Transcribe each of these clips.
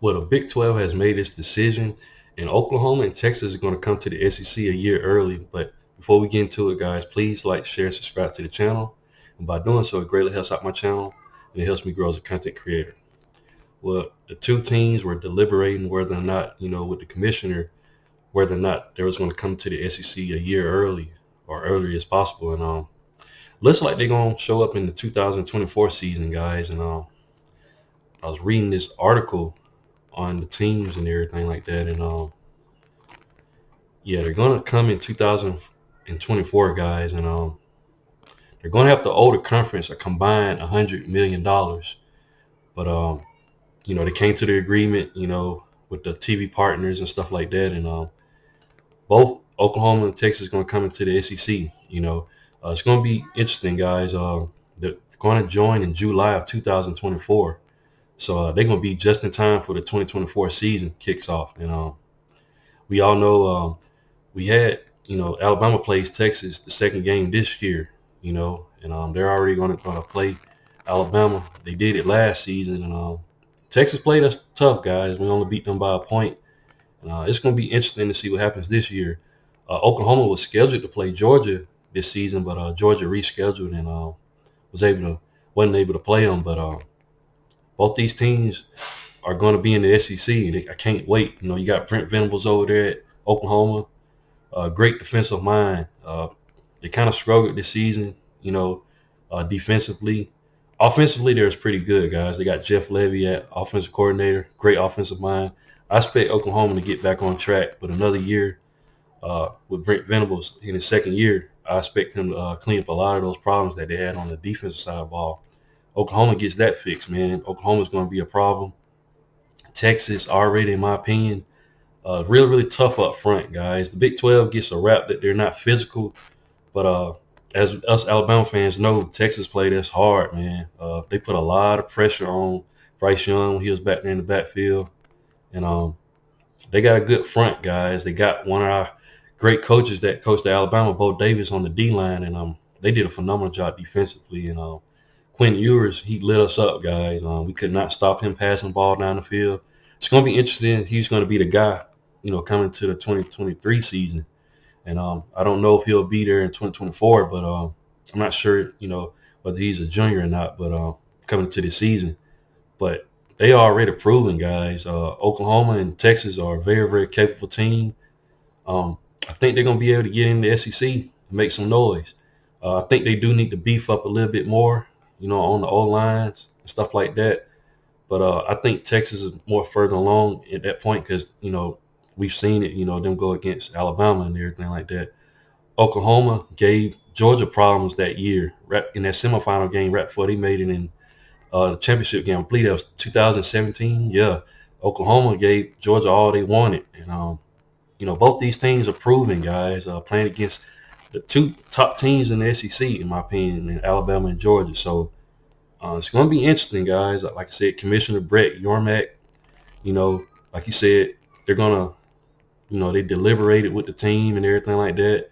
Well, the Big 12 has made its decision, and Oklahoma and Texas are going to come to the SEC a year early. But before we get into it, guys, please like, share, and subscribe to the channel. And by doing so, it greatly helps out my channel, and it helps me grow as a content creator. Well, the two teams were deliberating whether or not, with the commissioner, whether or not they was going to come to the SEC a year early or early as possible. And looks like they're going to show up in the 2024 season, guys. And I was reading this article on the teams and everything like that, and yeah, they're gonna come in 2024, guys, and they're gonna have to owe the conference a combined $100 million. But they came to the agreement, with the TV partners and stuff like that, and both Oklahoma and Texas are gonna come into the SEC. It's gonna be interesting, guys. They're gonna join in July of 2024. So they're going to be just in time for the 2024 season kicks off. And we all know we had, Alabama plays Texas the second game this year, and they're already going to play Alabama. They did it last season. And Texas played us tough, guys. We only beat them by a point. And it's going to be interesting to see what happens this year. Oklahoma was scheduled to play Georgia this season, but Georgia rescheduled and wasn't able to play them. But both these teams are going to be in the SEC. I can't wait. You got Brent Venables over there at Oklahoma, great defensive mind. They kind of struggled this season, defensively. Offensively, they're pretty good, guys. They got Jeff Levy at offensive coordinator, great offensive mind. I expect Oklahoma to get back on track with another year with Brent Venables in his second year. I expect him to clean up a lot of those problems that they had on the defensive side of the ball. Oklahoma gets that fixed, man. Oklahoma's going to be a problem. Texas already, in my opinion, really, really tough up front, guys. The Big 12 gets a rap that they're not physical, but as us Alabama fans know, Texas played us hard, man. They put a lot of pressure on Bryce Young when he was back there in the backfield, and they got a good front, guys. They got one of our great coaches that coached at Alabama, Bo Davis, on the D-line, and they did a phenomenal job defensively, and Quinn Ewers, he lit us up, guys. We could not stop him passing the ball down the field. It's going to be interesting. He's going to be the guy, coming to the 2023 season. And I don't know if he'll be there in 2024, but I'm not sure, whether he's a junior or not, but coming to the season. But they are already proven, guys. Oklahoma and Texas are a very, very capable team. I think they're going to be able to get in the SEC and make some noise. I think they do need to beef up a little bit more, on the O-lines and stuff like that. But I think Texas is more further along at that point because, we've seen it, them go against Alabama and everything like that. Oklahoma gave Georgia problems that year in that semifinal game right before they made it in the championship game. I believe that was 2017. Yeah, Oklahoma gave Georgia all they wanted. And, both these teams are proven, guys, playing against the two top teams in the SEC, in my opinion, in Alabama and Georgia. So it's going to be interesting, guys. Like I said, Commissioner Brett Yormark, like you said, they're going to, they deliberated with the team and everything like that.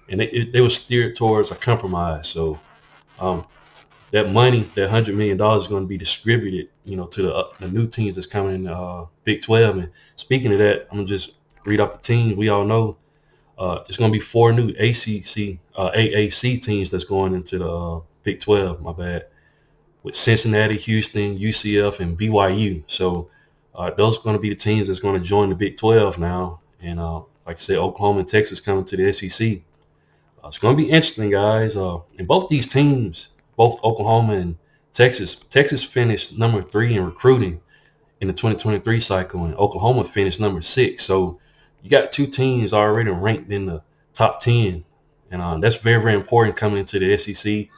And they were steered towards a compromise. So that money, that $100 million is going to be distributed, to the new teams that's coming in the Big 12. And speaking of that, I'm going to just read off the teams. We all know it's going to be 4 new AAC teams that's going into the Big 12, my bad, with Cincinnati, Houston, UCF, and BYU. So those are going to be the teams that's going to join the Big 12 now. And like I said, Oklahoma and Texas coming to the SEC. It's going to be interesting, guys. And both these teams, both Oklahoma and Texas finished number 3 in recruiting in the 2023 cycle, and Oklahoma finished number 6. So you got 2 teams already ranked in the top 10, and that's very, very important coming into the SEC.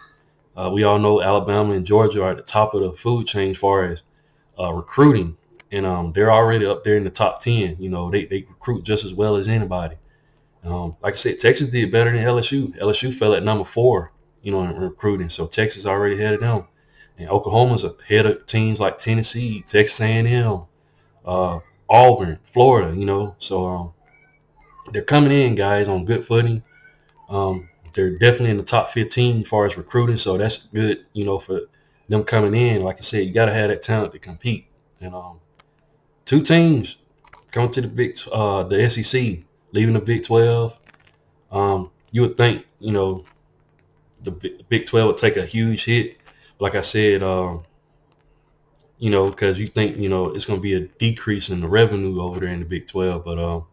We all know Alabama and Georgia are at the top of the food chain as far as recruiting, and they're already up there in the top 10. They recruit just as well as anybody. Like I said, Texas did better than LSU. LSU fell at number 4, in recruiting, so Texas already ahead of them. And Oklahoma's ahead of teams like Tennessee, Texas A&M, Auburn, Florida, so they're coming in, guys, on good footing. They're definitely in the top 15 as far as recruiting, so that's good, for them coming in. Like I said, you got to have that talent to compete. And 2 teams coming to the SEC, leaving the Big 12. You would think, you know, the Big 12 would take a huge hit. Like I said, you know, because you think, you know, it's going to be a decrease in the revenue over there in the Big 12. But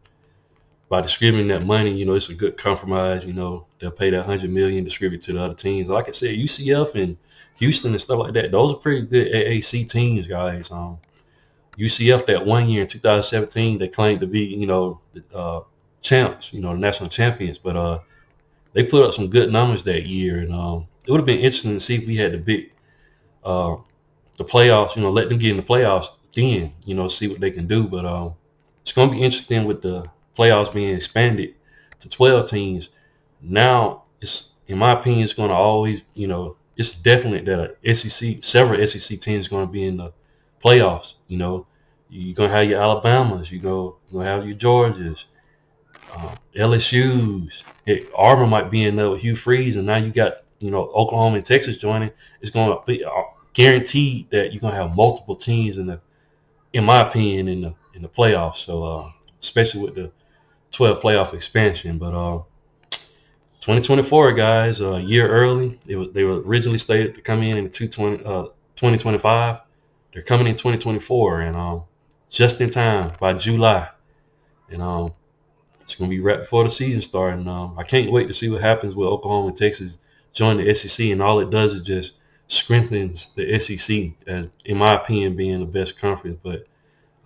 by distributing that money, you know, it's a good compromise. You know, they'll pay that $100 million, distribute to the other teams. Like I said, UCF and Houston and stuff like that, those are pretty good AAC teams, guys. UCF that 1 year in 2017, they claimed to be, you know, the champs, you know, the national champions. But they put up some good numbers that year, and it would have been interesting to see if we had the playoffs, you know, let them get in the playoffs then, you know, see what they can do. But it's going to be interesting with the playoffs being expanded to 12 teams. Now, it's, in my opinion, it's going to always, you know, it's definite that several SEC teams are going to be in the playoffs. You know, you're going to have your Alabamas, you're going to have your Georgias, LSU's. Heck, Auburn might be in there with Hugh Freeze, and now you got, you know, Oklahoma and Texas joining. It's going to be guaranteed that you're going to have multiple teams in my opinion, in the playoffs. So especially with the 12 playoff expansion. But 2024, guys, a year early. They were originally slated to come in 2025. They're coming in 2024, and just in time by July. And it's going to be right before the season starts. And I can't wait to see what happens with Oklahoma and Texas join the SEC. And all it does is just strengthens the SEC, as, in my opinion, being the best conference. But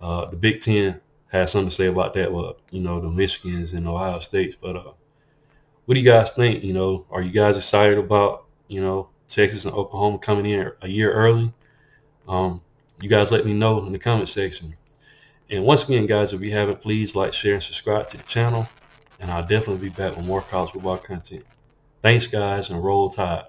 the Big Ten has something to say about that. Well, you know, the Michigans and Ohio States. But what do you guys think? You know, are you guys excited about, you know, Texas and Oklahoma coming in a year early? You guys let me know in the comment section. And once again, guys, if you haven't, please like, share, and subscribe to the channel. And I'll definitely be back with more college football content. Thanks, guys, and roll tide.